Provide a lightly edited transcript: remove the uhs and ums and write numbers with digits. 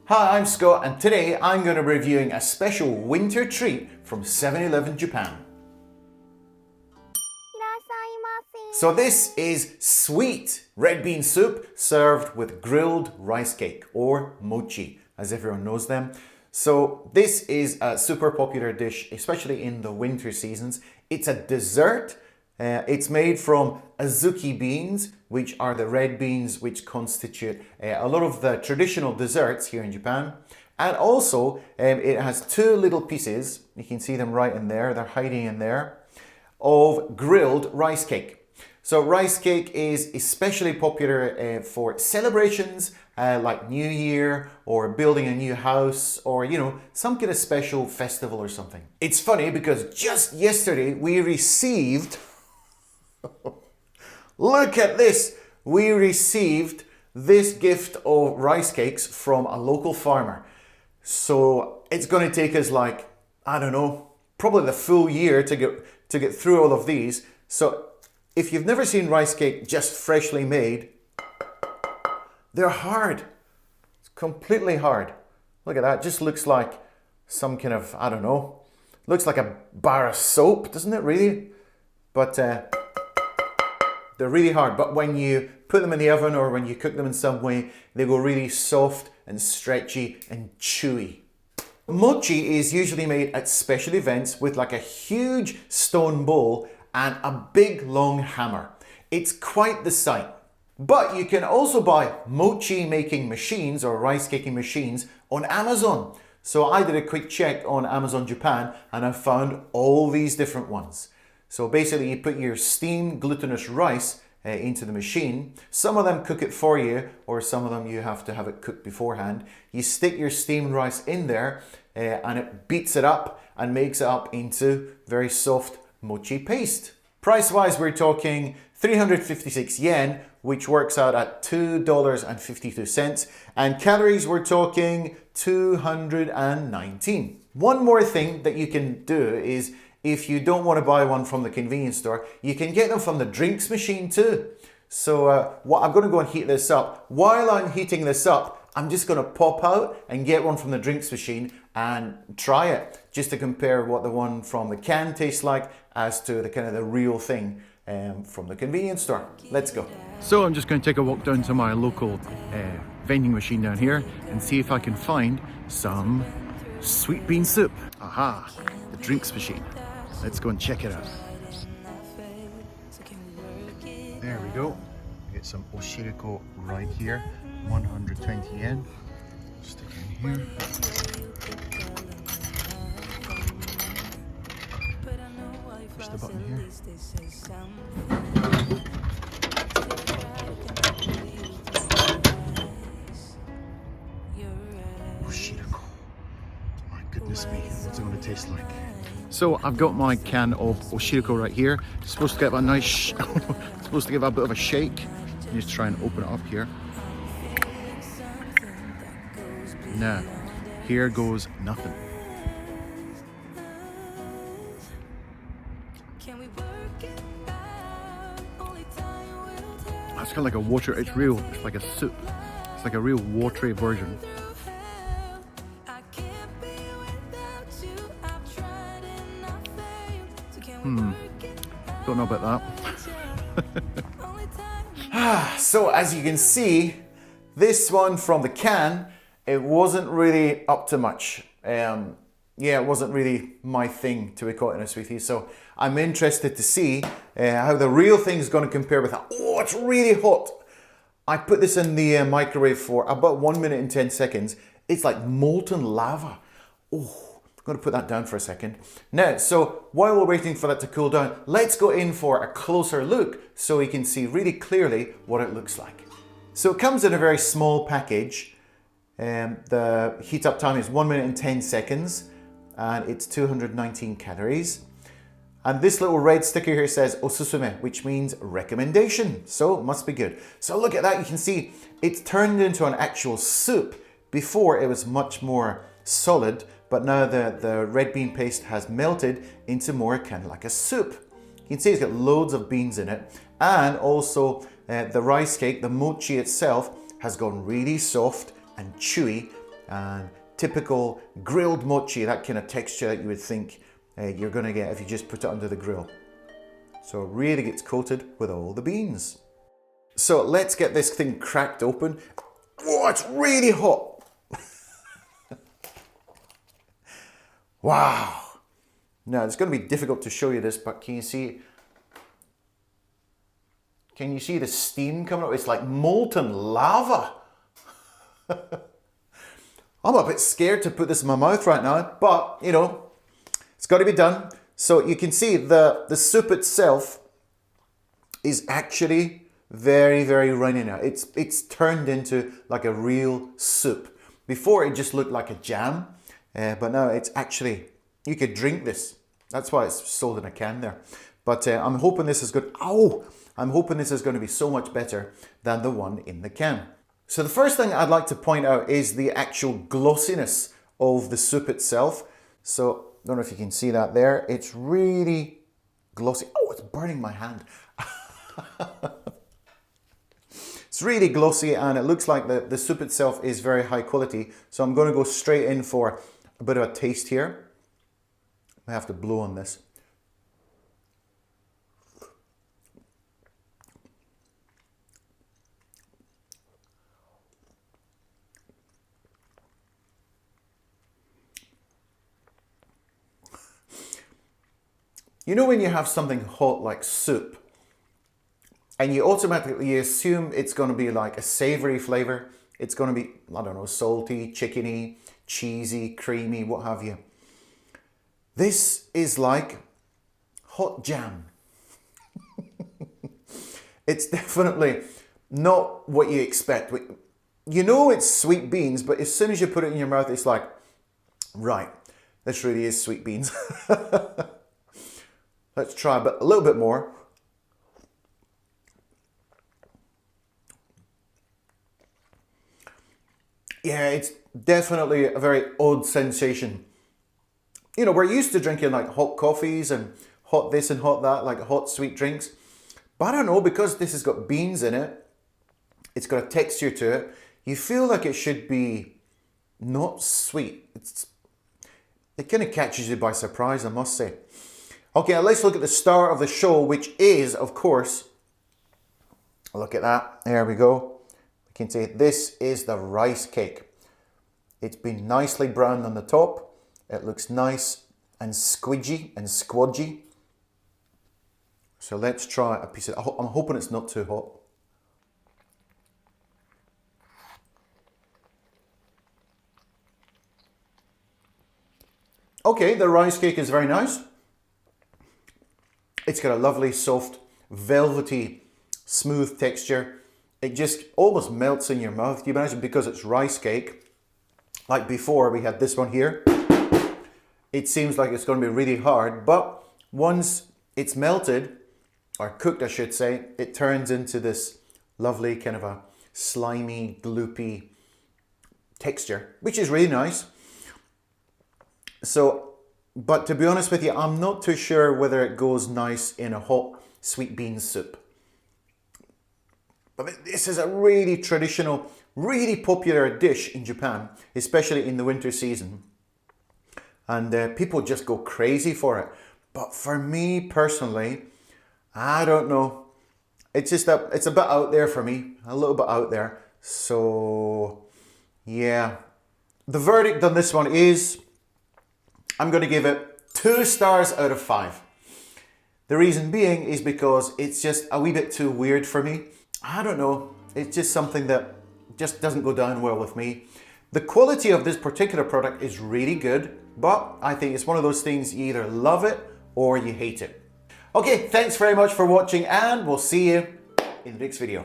Hi, I'm Scott and today I'm going to be reviewing a special winter treat from 7-Eleven Japan. So this is sweet red bean soup served with grilled rice cake or mochi, as everyone knows them. So this is a super popular dish, especially in the winter seasons. It's a dessert. It's made from azuki beans, which are the red beans which constitute a lot of the traditional desserts here in Japan. And also, it has two little pieces, you can see them right in there, they're hiding in there, of grilled rice cake. So rice cake is especially popular for celebrations like New Year or building a new house or, some kind of special festival or something. It's funny because just yesterday we received... Look at this! We received this gift of rice cakes from a local farmer. So it's going to take us probably the full year to get through all of these. So if you've never seen rice cake just freshly made, they're hard. It's completely hard. Look at that. It just looks like some kind of, looks like a bar of soap, doesn't it really? But they're really hard, but when you put them in the oven or when you cook them in some way, they go really soft and stretchy and chewy. Mochi is usually made at special events with like a huge stone bowl and a big long hammer. It's quite the sight. But you can also buy mochi making machines or rice caking machines on Amazon. So I did a quick check on Amazon Japan and I found all these different ones. So basically you put your steamed glutinous rice into the machine. Some of them cook it for you or some of them you have to have it cooked beforehand. You stick your steamed rice in there and it beats it up and makes it up into very soft mochi paste. Price wise we're talking 356 yen, which works out at $2.52, and calories we're talking 219. One more thing that you can do is if you don't want to buy one from the convenience store, you can get them from the drinks machine too. So I'm going to go and heat this up. While I'm heating this up, I'm just going to pop out and get one from the drinks machine and try it, just to compare what the one from the can tastes like as to the real thing from the convenience store. Let's go. So I'm just going to take a walk down to my local vending machine down here and see if I can find some sweet bean soup. Aha, the drinks machine. Let's go and check it out. There we go. Get some Shiruko right here. 120 yen. Stick it in here. Push the button here. Shiruko. My goodness me, what's it going to taste like? So I've got my can of Shiruko right here. It's supposed to give a nice, supposed to give a bit of a shake. Just try and open it up here. Now, here goes nothing. That's kind of like a water. It's real. It's like a soup. It's like a real watery version. Don't know about that. So as you can see, this one from the can, it wasn't really up to much. It wasn't really my thing, to be quite honest with you. So I'm interested to see how the real thing is going to compare with that. Oh, it's really hot. I put this in the microwave for about 1 minute and 10 seconds. It's like molten lava. Oh. I'm going to put that down for a second. Now, so while we're waiting for that to cool down, let's go in for a closer look so we can see really clearly what it looks like. So it comes in a very small package. The heat up time is 1 minute and 10 seconds and it's 219 calories. And this little red sticker here says osusume, which means recommendation. So it must be good. So look at that. You can see it's turned into an actual soup. Before it was much more solid, but now the red bean paste has melted into more kind of like a soup. You can see it's got loads of beans in it, and also the rice cake, the mochi itself, has gone really soft and chewy and typical grilled mochi, that kind of texture that you would think you're going to get if you just put it under the grill. So it really gets coated with all the beans. So let's get this thing cracked open. Oh, it's really hot. Wow. Now it's going to be difficult to show you this, but can you see the steam coming up? It's like molten lava. I'm a bit scared to put this in my mouth right now, but you know, it's got to be done. So you can see the soup itself is actually very, very runny now. It's turned into like a real soup. Before it just looked like a jam, but now it's actually, you could drink this. That's why it's sold in a can there. But I'm hoping this is good. Oh, I'm hoping this is going to be so much better than the one in the can. So the first thing I'd like to point out is the actual glossiness of the soup itself. So I don't know if you can see that there. It's really glossy. Oh, it's burning my hand. It's really glossy, and it looks like the soup itself is very high quality. So I'm going to go straight in for a bit of a taste here. I have to blow on this. You know when you have something hot like soup, and you automatically assume it's going to be like a savory flavor. It's going to be, I don't know, salty, chickeny, cheesy, creamy, what have you. This is like hot jam. It's definitely not what you expect. You know it's sweet beans, but as soon as you put it in your mouth, it's like, right, this really is sweet beans. Let's try a little bit more. Yeah, it's definitely a very odd sensation. You know, we're used to drinking like hot coffees and hot this and hot that, like hot sweet drinks. But I don't know, because this has got beans in it, it's got a texture to it, you feel like it should be not sweet. It kind of catches you by surprise, I must say. Okay, let's look at the star of the show, which is, of course, look at that, there we go. You can see this is the rice cake. It's been nicely browned on the top. It looks nice and squidgy and squodgy. So let's try a piece of, I'm hoping it's not too hot. Okay, the rice cake is very nice. It's got a lovely, soft, velvety, smooth texture. It just almost melts in your mouth. You imagine, because it's rice cake, like before we had this one here, it seems like it's going to be really hard, but once it's melted, or cooked I should say, it turns into this lovely kind of a slimy, gloopy texture, which is really nice. So, but to be honest with you, I'm not too sure whether it goes nice in a hot sweet bean soup. But this is a really traditional, really popular dish in Japan, especially in the winter season. And people just go crazy for it. But for me personally, I don't know. It's just that it's a bit out there for me, a little bit out there. So yeah, the verdict on this one is, I'm going to give it 2 stars out of 5. The reason being is because it's just a wee bit too weird for me. I don't know. It's just something that just doesn't go down well with me. The quality of this particular product is really good, but I think it's one of those things, you either love it or you hate it. Okay, thanks very much for watching, and we'll see you in the next video.